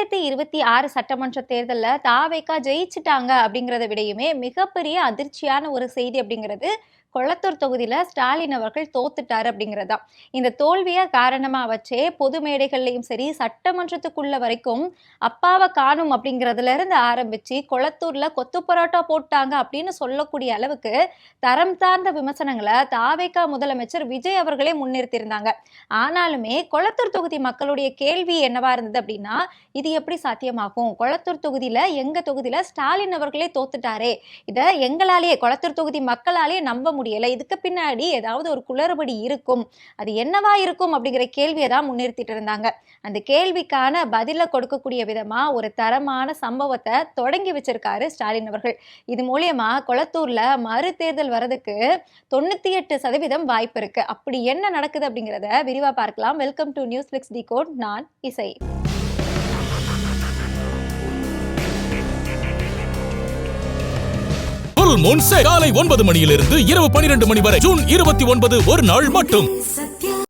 2026 சட்டமன்ற தேர்தல்ல தாவேகா ஜெயிச்சுட்டாங்க அப்படிங்கிறத விடையுமே மிகப்பெரிய அதிர்ச்சியான ஒரு செய்தி அப்படிங்கிறது கொளத்தூர் தொகுதியில ஸ்டாலின் அவர்கள் தோத்துட்டாரு அப்படிங்கிறதா. இந்த தோல்வியை காரணமா வச்சே பொது மேடைகள்லையும் சரி, சட்டமன்றத்துக்குள்ள வரைக்கும் அப்பாவை காணும் அப்படிங்கிறதுல இருந்து ஆரம்பிச்சு கொளத்தூர்ல கொத்து பரோட்டா போட்டாங்க அப்படின்னு சொல்லக்கூடிய அளவுக்கு தரம் சார்ந்த விமர்சனங்களை தாவேகா முதலமைச்சர் விஜய் அவர்களே முன்னிறுத்தியிருந்தாங்க. ஆனாலுமே கொளத்தூர் தொகுதி மக்களுடைய கேள்வி என்னவா இருந்தது அப்படின்னா, இது எப்படி சாத்தியமாகும்? கொளத்தூர் தொகுதியில எங்க தொகுதியில ஸ்டாலின் அவர்களே தோத்துட்டாரே, இதை எங்களாலேயே கொளத்தூர் தொகுதி மக்களாலேயே நம்ப முடியல. இதுக்கு பின்னாடி ஏதாவது ஒரு குளறுபடி இருக்கும், அது என்னவா இருக்கும் அப்படிங்கிற கேள்வியை தான் முன்னிறுத்திட்டு இருந்தாங்க. அந்த கேள்விக்கான பதில கொடுக்கக்கூடிய விதமா ஒரு தரமான சம்பவத்தை தொடங்கி வச்சிருக்காரு ஸ்டாலின் அவர்கள். இது மூலியமா கொளத்தூர்ல மறு தேர்தல் வரதுக்கு 98% வாய்ப்பு இருக்கு. அப்படி என்ன நடக்குது அப்படிங்கிறத விரிவா பார்க்கலாம். Welcome to news flex decode. நான் இசை. காலை 9 மணியிலிருந்து இரவு 12 மணி வரை ஜூன் 29 ஒரு நாள் மட்டும்.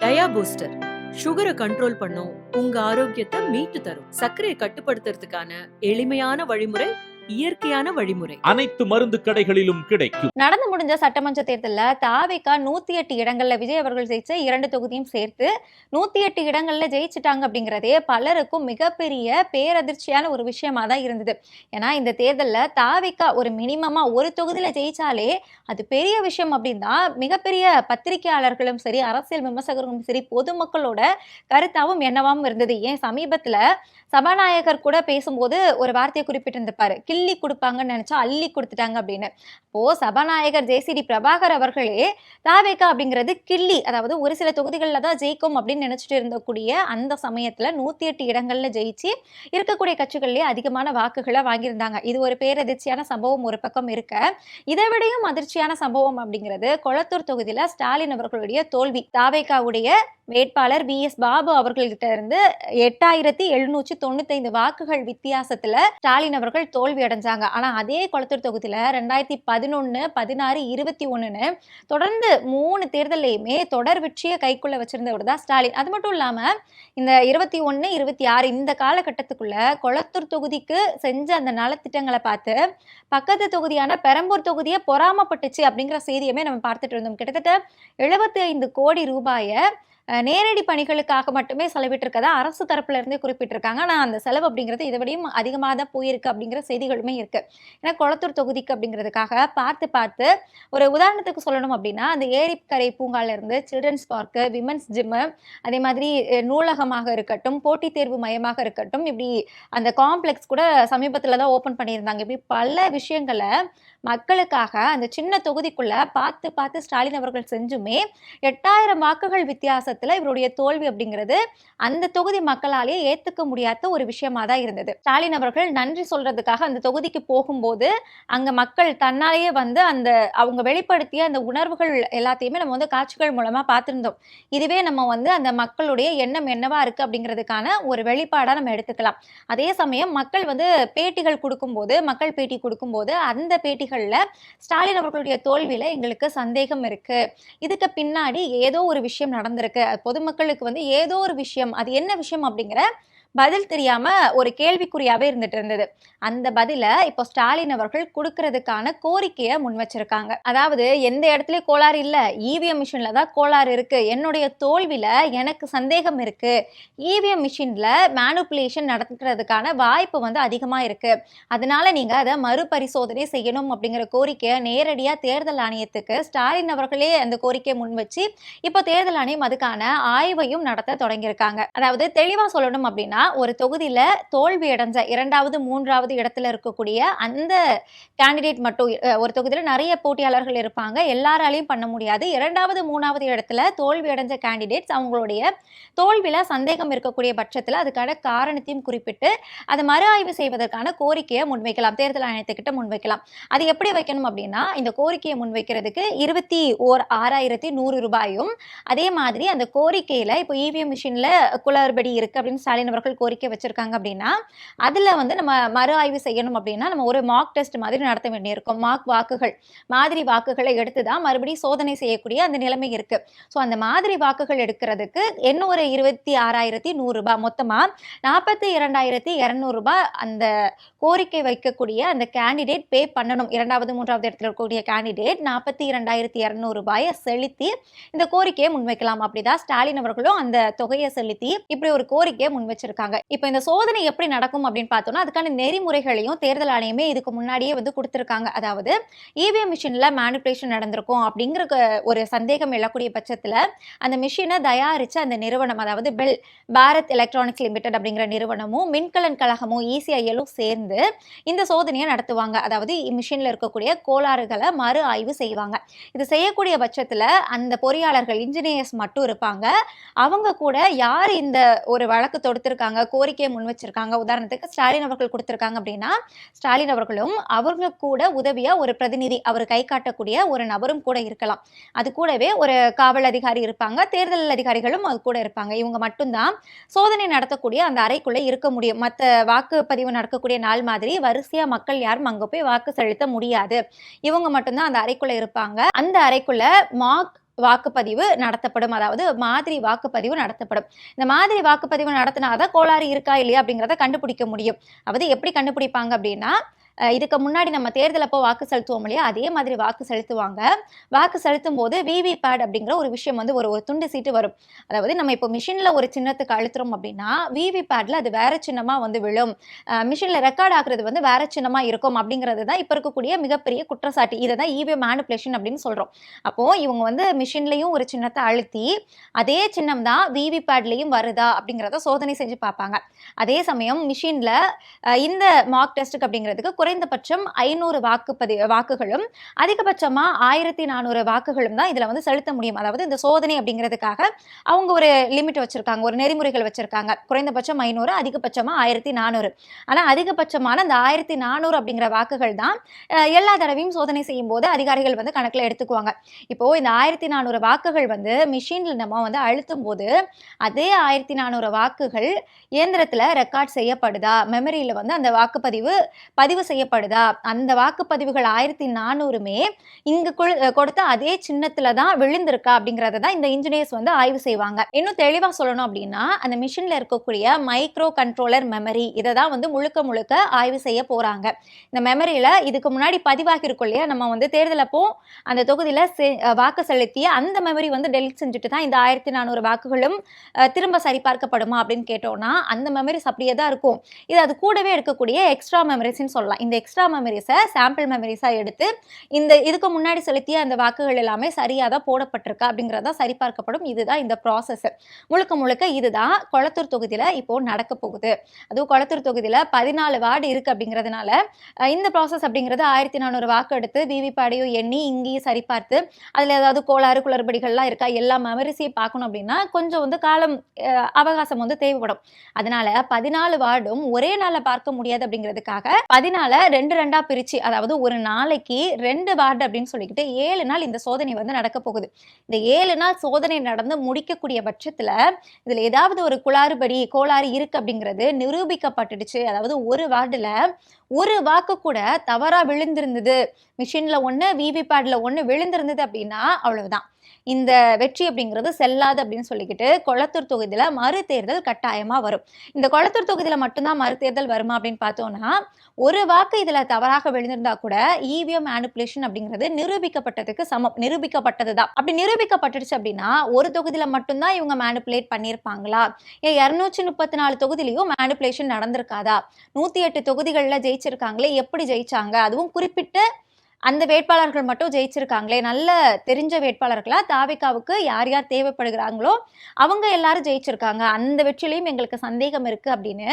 டயா பூஸ்டர் சுகரை கண்ட்ரோல் பண்ணும், உங்க ஆரோக்கியத்தை மீட்டு தரும். சர்க்கரையை கட்டுப்படுத்துறதுக்கான எளிமையான வழிமுறை, இயற்கையான வழிமுறை. அனைத்து மருந்து கடைகளிலும் கிடைக்கும். நடந்து முடிஞ்ச சட்டமன்ற தேர்தல்ல தாவேகா 108 இடங்கள்ல விஜய் அவர்கள் ஜெயிச்ச 2 தொகுதியும் சேர்த்து 108 இடங்கள்ல ஜெயிச்சுட்டாங்க அப்படிங்கிறதே பலருக்கும் மிகப்பெரிய பேரதிர்ச்சியான ஒரு விஷயமா தான் இருந்தது. ஏன்னா இந்த தேர்தல்ல தாவேகா ஒரு மினிமமா ஒரு தொகுதியில ஜெயிச்சாலே அது பெரிய விஷயம் அப்படின்னா மிகப்பெரிய பத்திரிகையாளர்களும் சரி, அரசியல் விமர்சகர்களும் சரி, பொதுமக்களோட கருத்தாவும் என்னவாவும் இருந்தது. ஏன் சமீபத்துல சபாநாயகர் கூட பேசும்போது ஒரு வார்த்தையை குறிப்பிட்டிருந்திருப்பாரு, கிள்ளி கொடுப்பாங்கன்னு நினைச்சா அள்ளி கொடுத்துட்டாங்க அப்படின்னு. அப்போ சபாநாயகர் ஜேசிடி பிரபாகர் அவர்களே தாவேகா அப்படிங்கிறது கிள்ளி, அதாவது ஒரு சில தொகுதிகளில் தான் ஜெயிக்கும் அப்படின்னு நினைச்சிட்டு இருந்தக்கூடிய அந்த சமயத்துல 108 இடங்கள்ல ஜெயிச்சு இருக்கக்கூடிய கட்சிகள்லயே அதிகமான வாக்குகளை வாங்கியிருந்தாங்க. இது ஒரு பேரதிர்ச்சியான சம்பவம் ஒரு பக்கம் இருக்க, இதை விடையும் அதிர்ச்சியான சம்பவம் அப்படிங்கிறது கொளத்தூர் தொகுதியில ஸ்டாலின் அவர்களுடைய தோல்வி. தாவேகாவுடைய வேட்பாளர் VS பாபு அவர்கள்கிட்ட இருந்து 8795 வாக்குகள் வித்தியாசத்துல ஸ்டாலின் அவர்கள் தோல்வி அடைஞ்சாங்க. ஆனா அதே கொளத்தூர் தொகுதியில 2011, 16, 21 தொடர்ந்து 3 தேர்தலையுமே தொடர் வெற்றியை கைக்குள்ள வச்சிருந்தவர் தான் ஸ்டாலின். அது மட்டும் இல்லாம இந்த 21, 26 இந்த காலகட்டத்துக்குள்ள கொளத்தூர் தொகுதிக்கு செஞ்ச அந்த நலத்திட்டங்களை பார்த்து பக்கத்து தொகுதியான பெரம்பூர் தொகுதியை பொறாமப்பட்டுச்சு அப்படிங்கிற செய்தியுமே நம்ம பார்த்துட்டு இருந்தோம். கிட்டத்தட்ட 75 கோடி ரூபாயை நேரடி பணிகளுக்காக மட்டுமே செலவிட்டிருக்கதா அரசு தரப்புல இருந்தே குறிப்பிட்டிருக்காங்க. ஆனால் அந்த செலவு அப்படிங்கிறது இதை விடையும் அதிகமாக தான் போயிருக்கு அப்படிங்கிற செய்திகளுமே இருக்கு. ஏன்னா கொளத்தூர் தொகுதிக்கு அப்படிங்கிறதுக்காக பார்த்து ஒரு உதாரணத்துக்கு சொல்லணும் அப்படின்னா, அந்த ஏரிக்கரை பூங்கால இருந்து சில்ட்ரன்ஸ் பார்க்கு, விமன்ஸ் ஜிம்மு, அதே மாதிரி நூலகமாக இருக்கட்டும், போட்டித் தேர்வு மையமாக இருக்கட்டும், இப்படி அந்த காம்ப்ளெக்ஸ் கூட சமீபத்தில் தான் ஓப்பன் பண்ணியிருந்தாங்க. இப்படி பல விஷயங்களை மக்களுக்காக அந்த சின்ன தொகுதிக்குள்ள பார்த்து ஸ்டாலின் அவர்கள் செஞ்சுமே 8000 வாக்குகள் வித்தியாசத்துல இவருடைய தோல்வி அப்படிங்கிறது அந்த தொகுதி மக்களாலேயே ஏத்துக்க முடியாத ஒரு விஷயமா தான் இருந்தது. ஸ்டாலின் அவர்கள் நன்றி சொல்றதுக்காக அந்த தொகுதிக்கு போகும்போது அங்க மக்கள் தன்னாலேயே வந்து அந்த அவங்க வெளிப்படுத்திய அந்த உணர்வுகள் எல்லாத்தையுமே நம்ம வந்து காட்சிகள் மூலமா பார்த்திருந்தோம். இதுவே நம்ம வந்து அந்த மக்களுடைய எண்ணம் என்னவா இருக்கு அப்படிங்கிறதுக்கான ஒரு வெளிப்பாடா நம்ம எடுத்துக்கலாம். அதே சமயம் மக்கள் வந்து பேட்டிகள் கொடுக்கும்போது, மக்கள் பேட்டி கொடுக்கும்போது அந்த பேட்டிகள்ல ஸ்டாலின் அவர்களுடைய தோல்வியில எங்களுக்கு சந்தேகம் இருக்கு, இதுக்கு பின்னாடி ஏதோ ஒரு விஷயம் நடந்திருக்கு, பொதுமக்களுக்கு வந்து ஏதோ ஒரு விஷயம், அது என்ன விஷயம் அப்படிங்கிற பதில் தெரியாம ஒரு கேள்விக்குறியாவே இருந்துட்டு இருந்தது. அந்த பதில இப்போ ஸ்டாலின் அவர்கள் கொடுக்கறதுக்கான கோரிக்கையை முன் வச்சிருக்காங்க. அதாவது எந்த இடத்துலயும் கோளாறு இல்ல, EVM மிஷின்ல தான் கோளாறு இருக்கு, என்னுடைய தோல்வியில எனக்கு சந்தேகம் இருக்கு, EVM மிஷின்ல மேனுப்புலேஷன் நடத்துறதுக்கான வாய்ப்பு வந்து அதிகமா இருக்கு, அதனால நீங்க அதை மறுபரிசோதனை செய்யணும் அப்படிங்கிற கோரிக்கையை நேரடியா தேர்தல் ஆணையத்துக்கு ஸ்டாலின் அவர்களே அந்த கோரிக்கையை முன் வச்சு இப்போ தேர்தல் ஆணையம் அதுக்கான ஆய்வையும் நடத்த தொடங்கியிருக்காங்க. அதாவது தெளிவா சொல்லணும் அப்படின்னா, ஒரு தொகுதியில தோல்வி அடைஞ்ச 2வது 3வது இடத்துல இருக்கக்கூடிய அந்த கேண்டிடேட் மட்டும், ஒரு தொகுதியில நிறைய போட்டியாளர்கள் இருப்பாங்க, எல்லாராலையும் பண்ண முடியாது. 2வது 3வது இடத்துல தோல்வி அடைஞ்ச கேண்டிடேட்ஸ் அவங்களுடைய தோல்வியில சந்தேகம் இருக்கக்கூடிய பட்சத்துல அதுக்கான காரணத்தையும் குறிப்பிட்டு அதை மறு ஆய்வு செய்வதற்கான கோரிக்கையை முன்வைக்கலாம், தேர்தல் ஆணையத்துக்கிட்ட முன்வைக்கலாம். அது எப்படி வைக்கணும் அப்படின்னா, இந்த கோரிக்கையை முன்வைக்கிறதுக்கு 21,100 ரூபாயும், அதே மாதிரி அந்த கோரிக்கையில இப்போ EVM மிஷின்ல குளறுபடி இருக்கு அப்படின்னு ஸ்டாலின் அவர்கள் நபர்கள் கோரிக்கை வச்சிருக்காங்க அப்படின்னா அதுல வந்து நம்ம மறு ஆய்வு செய்யணும் அப்படின்னா நம்ம ஒரு மார்க் டெஸ்ட் மாதிரி நடத்த வேண்டியிருக்கும். மார்க் வாக்குகள் மாதிரி வாக்குகளை எடுத்து தான் மறுபடியும் சோதனை செய்யக்கூடிய அந்த நிலைமை இருக்கு. ஸோ அந்த மாதிரி வாக்குகள் எடுக்கிறதுக்கு என்ன ஒரு 26,100 ரூபாய், மொத்தமா 42,200 ரூபாய் அந்த கோரிக்கை வைக்கக்கூடிய அந்த கேண்டிடேட் பே பண்ணணும். 2வது 3வது இடத்துல இருக்கக்கூடிய கேண்டிடேட் 42,200 ரூபாயை செலுத்தி இந்த கோரிக்கையை முன்வைக்கலாம். அப்படிதான் ஸ்டாலின் அவர்களும் அந்த தொகையை செலுத்தி இப்படி ஒரு கோரிக்கையை முன் வச்சிருக்காங்க. இப்போ இந்த சோதனை எப்படி நடக்கும் அப்படின்னு பார்த்தோம்னா அதுக்கான நெறிமுறைகளையும் தேர்தல் ஆணையமே இதுக்கு முன்னாடியே வந்து கொடுத்திருக்காங்க. அதாவது இவிஎம் மிஷின்ல மேனிபுலேஷன் நடந்திருக்கும் அப்படிங்கிற ஒரு சந்தேகம் எழக்கூடிய பட்சத்துல அந்த மிஷினை தயாரிச்ச அந்த நிறுவனம், அதாவது பெல் பாரத் எலக்ட்ரானிக்ஸ் லிமிடெட் அப்படிங்கிற நிறுவனமும் மின்கலன் கழகமும் இசிஐஎலும் சேர்ந்து இந்த சோதனையை நடத்துவாங்க. அதாவது மிஷின்ல இருக்கக்கூடிய கோளாறுகளை மறு ஆய்வு செய்வாங்க. இது செய்யக்கூடிய பட்சத்துல அந்த பொறியாளர்கள் இன்ஜினியர்ஸ் மட்டும் இருப்பாங்க. அவங்க கூட யார் இந்த ஒரு வழக்கு தொடுத்திருக்காங்க, கோரிக்கையை முன் வச்சிருக்காங்க, உதாரணத்துக்கு ஸ்டாலின் அவர்கள் கொடுத்திருக்காங்க அப்படின்னா ஸ்டாலின் அவர்களும் அவர்களுக்கு கூட உதவியா ஒரு பிரதிநிதி, அவர் கை காட்டக்கூடிய ஒரு நபரும் கூட இருக்கலாம். அது கூடவே ஒரு காவல் அதிகாரி இருப்பாங்க, தேர்தல் அதிகாரிகளும் அது கூட இருப்பாங்க. இவங்க மட்டும்தான் சோதனை நடத்தக்கூடிய அந்த அறைக்குள்ள இருக்க முடியும். மற்ற வாக்குப்பதிவு நடக்கக்கூடிய நாள் மாதிரி வரிசையா மக்கள் யாரும் அங்க போய் வாக்கு செலுத்த முடியாது. இவங்க மட்டும்தான் அந்த அறைக்குள்ள இருப்பாங்க. அந்த அறைக்குள்ள மார்க் வாக்குப்பதிவு நடத்தப்படும், அதாவது மாதிரி வாக்குப்பதிவு நடத்தப்படும். இந்த மாதிரி வாக்குப்பதிவு நடத்தினாதான் கோளாறு இருக்கா இல்லையா அப்படிங்கிறத கண்டுபிடிக்க முடியும். அதாவது எப்படி கண்டுபிடிப்பாங்க அப்படின்னா இதுக்கு முன்னாடி நம்ம தேர்தல் அப்போ வாக்கு செலுத்துவோம் இல்லையா, அதே மாதிரி வாக்கு செலுத்துவாங்க. வாக்கு செலுத்தும் போது விவி பேட் அப்படிங்கிற ஒரு விஷயம் வந்து ஒரு துண்டு சீட்டு வரும். அதாவது நம்ம இப்போ மிஷின்ல ஒரு சின்னத்துக்கு அழுத்துறோம் அப்படின்னா விவி பேட்ல அது வேற சின்னமா வந்து விழும், மிஷின்ல ரெக்கார்ட் ஆகுறது வந்து வேற சின்னமா இருக்கும் அப்படிங்கிறது தான் இப்போ இருக்கக்கூடிய மிகப்பெரிய குற்றச்சாட்டு. இதை தான் இவிஎம் மேனிபுலேஷன் அப்படின்னு சொல்றோம். அப்போ இவங்க வந்து மிஷின்லயும் ஒரு சின்னத்தை அழுத்தி அதே சின்னம் தான் விவி பேட்லயும் வருதா அப்படிங்கிறத சோதனை செஞ்சு பார்ப்பாங்க. அதே சமயம் மிஷின்ல இந்த மார்க் டெஸ்ட்டுக்கு அப்படிங்கிறதுக்கு குறைந்தபட்சம் 500 வாக்குகளும் அதிகபட்சமா 1,400 வாக்குகளும் தான் இதுல வந்து செலுத்த முடியும். அதாவது இந்த சோதனை அப்படிங்கிறதுக்காக அவங்க ஒரு லிமிட் வச்சிருக்காங்க, ஒரு நெறிமுறைகள் வச்சிருக்காங்க. குறைந்தபட்சம் 500, அதிகபட்சமா 1,400. ஆனா அதிகபட்சமான அந்த 1,400 அப்படிங்கிற வாக்குகள் தான் எல்லா தடவையும் சோதனை செய்யும் போது அதிகாரிகள் வந்து கணக்குல எடுத்துக்குவாங்க. இப்போ இந்த 1,400 வாக்குகள் வந்து மிஷின்ல நம்ம வந்து அழுத்தும் போது அதே 1,400 வாக்குகள் இயந்திரத்துல ரெக்கார்ட் செய்யப்படுதா, மெமரியில வந்து அந்த வாக்குப்பதிவு பதிவு செய்யப்படுதா, அந்த வாக்குப்பதிவுகள் 1,400மே இங்க கொடுத்த அதே சின்னத்துல தான் விழுந்திருக்கா அப்படிங்கறத தான் இந்த இன்ஜினியர்ஸ் வந்து ஆய்வு செய்வாங்க. இன்னும் தெளிவா சொல்லணும் அப்படின்னா அந்த மிஷின்ல இருக்கக்கூடிய மைக்ரோ கண்ட்ரோலர் மெமரி, இதை தான் வந்து முழுக்க முழுக்க ஆய்வு செய்ய போறாங்க. இந்த மெமரியில இதுக்கு முன்னாடி பதிவாகி இருக்கும் இல்லையா, நம்ம வந்து தேர்தல் அப்போ அந்த தொகுதியில வாக்கு செலுத்திய அந்த மெமரி வந்து டெலிட் செஞ்சுட்டு தான் இந்த 1,400 வாக்குகளும் திரும்ப சரிபார்க்கப்படுமா அப்படின்னு கேட்டோம்னா அந்த மெமரிஸ் அப்படியே தான் இருக்கும். இது அது கூடவே இருக்கக்கூடிய எக்ஸ்ட்ரா மெமரிஸ்ன்னு சொல்லலாம். இந்த எக்ஸ்ட்ரா மெமரிஸை சாம்பிள் மெமரிஸாக எடுத்து இதுக்கு முன்னாடி செலுத்திய அந்த வாக்குகள் எல்லாமே சரியாக தான் போடப்பட்டிருக்கா அப்படிங்கிறதா சரிபார்க்கப்படும். இதுதான் இந்த ப்ராசஸ். முழுக்க முழுக்க இதுதான் கொளத்தூர் தொகுதியில் இப்போ நடக்க போகுது. அதுவும் கொளத்தூர் தொகுதியில் 14 வார்டு இருக்கு அப்படிங்கிறதுனால இந்த ப்ராசஸ் அப்படிங்கிறது 1,400 வாக்கு எடுத்து விவிபேடையும் எண்ணி இங்கேயும் சரிபார்த்து அதில் ஏதாவது கோளாறு குளறுபடிகள்லாம் இருக்கா எல்லா மெமரிஸையும் பார்க்கணும் அப்படின்னா கொஞ்சம் வந்து காலம் அவகாசம் வந்து தேவைப்படும். அதனால 14 வார்டும் ஒரே நாளில் பார்க்க முடியாது அப்படிங்கிறதுக்காக 14 2 பிரிச்சு, அதாவது ஒரு நாளைக்கு 2 வார்டு அப்படின்னு சொல்லிக்கிட்டு 7 நாள் இந்த சோதனை வந்து நடக்க போகுது. இந்த 7 நாள் சோதனை நடந்து முடிக்கக்கூடிய பட்சத்துல இதுல ஏதாவது ஒரு கோளாறு இருக்கு அப்படிங்கிறது நிரூபிக்கப்பட்டுடுச்சு. அதாவது ஒரு வார்டுல ஒரு வாக்கு கூட தவறா விழுந்திருந்தது, மிஷின்ல ஒண்ணு விவிபேட்ல ஒண்ணு விழுந்திருந்தது அப்படின்னா அவ்வளவுதான், இந்த வெற்றி அப்படிங்கிறது செல்லாது அப்படின்னு சொல்லிக்கிட்டு கொளத்தூர் தொகுதியில மறுதேர்தல் கட்டாயமா வரும். இந்த கொளத்தூர் தொகுதியில மட்டும்தான் மறுதேர்தல் வருமா அப்படின்னு பார்த்தோம்னா ஒரு வாக்கு இதுல தவறாக விழுந்திருந்தா கூட இவிஎம் மேனிபுலேஷன் அப்படிங்கிறது நிரூபிக்கப்பட்டதுக்கு சமம், நிரூபிக்கப்பட்டதுதான். அப்படி நிரூபிக்கப்பட்டுடுச்சு அப்படின்னா ஒரு தொகுதியில மட்டும்தான் இவங்க மேனிபுலேட் பண்ணியிருப்பாங்களா, ஏன் 234 தொகுதியிலையும் மேனிபுலேஷன் நடந்திருக்காதா, 108 தொகுதிகளில் ஜெயிச்சிருக்காங்களே எப்படி ஜெயிச்சாங்க, அதுவும் குறிப்பிட்ட அந்த வேட்பாளர்கள் மட்டும் ஜெயிச்சிருக்காங்களே, நல்ல தெரிஞ்ச வேட்பாளர்களா தாவேகாவுக்கு யார் யார் தேவைப்படுகிறாங்களோ அவங்க எல்லாரும் ஜெயிச்சிருக்காங்க, அந்த வெற்றிலையும் எங்களுக்கு சந்தேகம் இருக்கு அப்படின்னு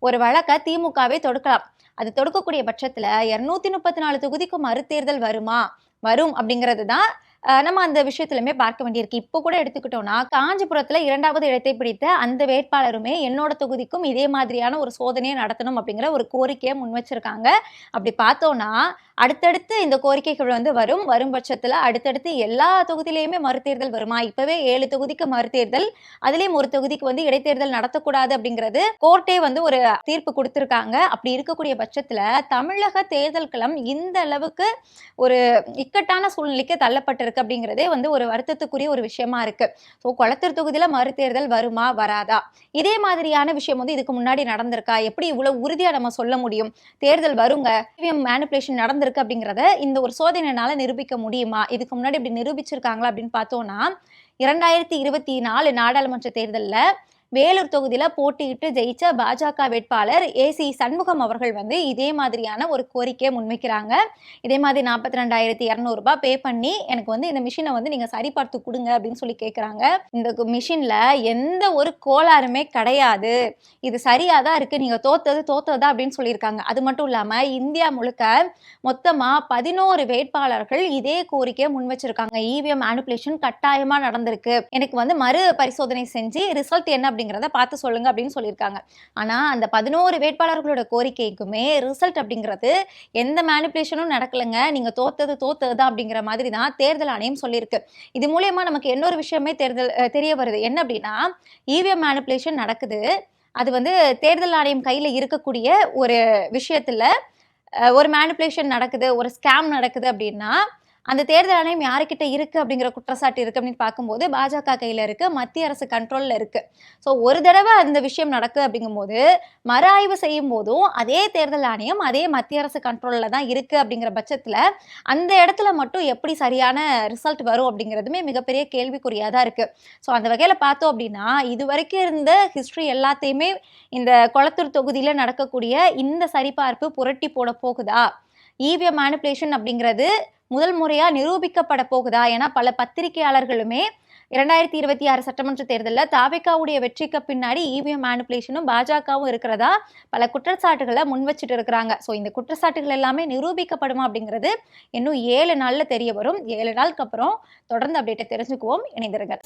ஒரு வழக்கை திமுகவே தொடுக்கலாம். அது தொடுக்கக்கூடிய பட்சத்துல 234 தொகுதிக்கு மறுதேர்தல் வரும் அப்படிங்கிறது தான் நம்ம அந்த விஷயத்திலுமே பார்க்க வேண்டியிருக்கு. இப்போ கூட எடுத்துக்கிட்டோம்னா காஞ்சிபுரத்துல 2வது இடத்தை பிடித்த அந்த வேட்பாளருமே என்னோட தொகுதிக்கும் இதே மாதிரியான ஒரு சோதனையை நடத்தணும் அப்படிங்கிற ஒரு கோரிக்கையை முன் வச்சிருக்காங்க. அப்படி பார்த்தோம்னா அடுத்தடுத்து இந்த கோரிக்கைகள் வந்து வரும் பட்சத்துல அடுத்தடுத்து எல்லா தொகுதியிலையுமே மறுதேர்தல் வருமா? இப்பவே 7 தொகுதிக்கு மறுதேர்தல், அதுலயும் ஒரு தொகுதிக்கு வந்து இடைத்தேர்தல் நடத்தக்கூடாது அப்படிங்கிறது கோர்ட்டே வந்து ஒரு தீர்ப்பு கொடுத்திருக்காங்க. அப்படி இருக்கக்கூடிய பட்சத்துல தமிழக தேர்தல் களம் இந்த அளவுக்கு ஒரு இக்கட்டான சூழ்நிலைக்கு தள்ளப்பட்டிருக்கு அப்படிங்கிறதே வந்து ஒரு வருத்தத்துக்குரிய ஒரு விஷயமா இருக்கு. ஸோ கொளத்தூர் தொகுதியில மறுதேர்தல் வருமா வராதா? இதே மாதிரியான விஷயம் வந்து இதுக்கு முன்னாடி நடந்திருக்கா? எப்படி இவ்வளவு உறுதியா நம்ம சொல்ல முடியும்? தேர்தல் வருங்க, இவிஎம் மேனிபுலேஷன் நடந்திருக்கு அப்படிங்கிறத இந்த ஒரு சோதனையினால நிரூபிக்க முடியுமா? இதுக்கு முன்னாடி இப்படி நிரூபிச்சிருக்காங்களா அப்படின்னு பார்த்தோம்னா 2024 நாடாளுமன்ற தேர்தல்ல வேலூர் தொகுதியில போட்டியிட்டு ஜெயிச்ச பாஜக வேட்பாளர் ஏசி சண்முகம் அவர்கள் வந்து இதே மாதிரியான ஒரு கோரிக்கையை முன்வைக்கிறாங்க. இதே மாதிரி 42,200 ரூபாய் பே பண்ணி எனக்கு வந்து இந்த மிஷினை வந்து நீங்க சரிபார்த்து கொடுங்க அப்படின்னு சொல்லி கேட்குறாங்க. இந்த மிஷின்ல எந்த ஒரு கோளாறுமே கிடையாது, இது சரியா தான் இருக்கு, நீங்க தோத்ததா அப்படின்னு சொல்லியிருக்காங்க. அது மட்டும் இல்லாம இந்தியா முழுக்க மொத்தமா 11 வேட்பாளர்கள் இதே கோரிக்கையை முன் வச்சிருக்காங்க. இவிஎம் மேனிபுலேஷன் கட்டாயமா நடந்திருக்கு, எனக்கு வந்து மறு பரிசோதனை செஞ்சு ரிசல்ட் என்ன அப்படிங்கிறத பார்த்து சொல்லுங்க அப்படின்னு சொல்லியிருக்காங்க. ஆனா அந்த 11 வேட்பாளர்களோட கோரிக்கைக்குமே ரிசல்ட் அப்படிங்கிறது எந்த மேனிபுலேஷனும் நடக்கலைங்க, நீங்க தோத்தது தான் அப்படிங்கிற மாதிரி தான் தேர்தல் ஆணையம் சொல்லியிருக்கு. இது மூலியமா நமக்கு இன்னொரு விஷயமே தெரிய வருது. என்ன அப்படின்னா இவிஎம் மேனிபுலேஷன் நடக்குது, அது வந்து தேர்தல் ஆணையம் கையில இருக்கக்கூடிய ஒரு விஷயத்துல ஒரு மேனிபுலேஷன் நடக்குது, ஒரு ஸ்கேம் நடக்குது அப்படின்னா அந்த தேர்தல் ஆணையம் யாருக்கிட்ட இருக்கு அப்படிங்கிற குற்றச்சாட்டு இருக்கு அப்படின்னு பார்க்கும்போது பாஜக கையில இருக்கு, மத்திய அரசு கண்ட்ரோல்ல இருக்கு. ஸோ ஒரு தடவை அந்த விஷயம் நடக்கு அப்படிங்கும்போது மறு ஆய்வு செய்யும் போதும் அதே தேர்தல் ஆணையம் அதே மத்திய அரசு கண்ட்ரோல்ல தான் இருக்கு அப்படிங்கிற பட்சத்துல அந்த இடத்துல மட்டும் எப்படி சரியான ரிசல்ட் வரும் அப்படிங்கிறதுமே மிகப்பெரிய கேள்விக்குறியா தான் இருக்கு. ஸோ அந்த வகையில பார்த்தோம் அப்படின்னா இது வரைக்கும் இருந்த ஹிஸ்டரி எல்லாத்தையுமே இந்த கொளத்தூர் தொகுதியில நடக்கக்கூடிய இந்த சரிபார்ப்பு புரட்டி போட போகுதா? இவிஎம் மேனிபுலேஷன் அப்படிங்கிறது முதல் முறையா நிரூபிக்கப்பட போகுதா? ஏன்னா பல பத்திரிகையாளர்களுமே 2026 சட்டமன்ற தேர்தலில் தாவேகாவுடைய வெற்றிக்கு பின்னாடி இவிஎம் மேனிபுலேஷனும் பாஜகவும் இருக்கிறதா பல குற்றச்சாட்டுகளை முன் வச்சுட்டு இருக்கிறாங்க. ஸோ இந்த குற்றச்சாட்டுகள் எல்லாமே நிரூபிக்கப்படுமா அப்படிங்கிறது இன்னும் 7 நாள்ல தெரிய வரும். 7 நாளுக்கு அப்புறம் தொடர்ந்து அப்டேட்டை தெரிஞ்சுக்குவோம். இணைந்திருங்கள்.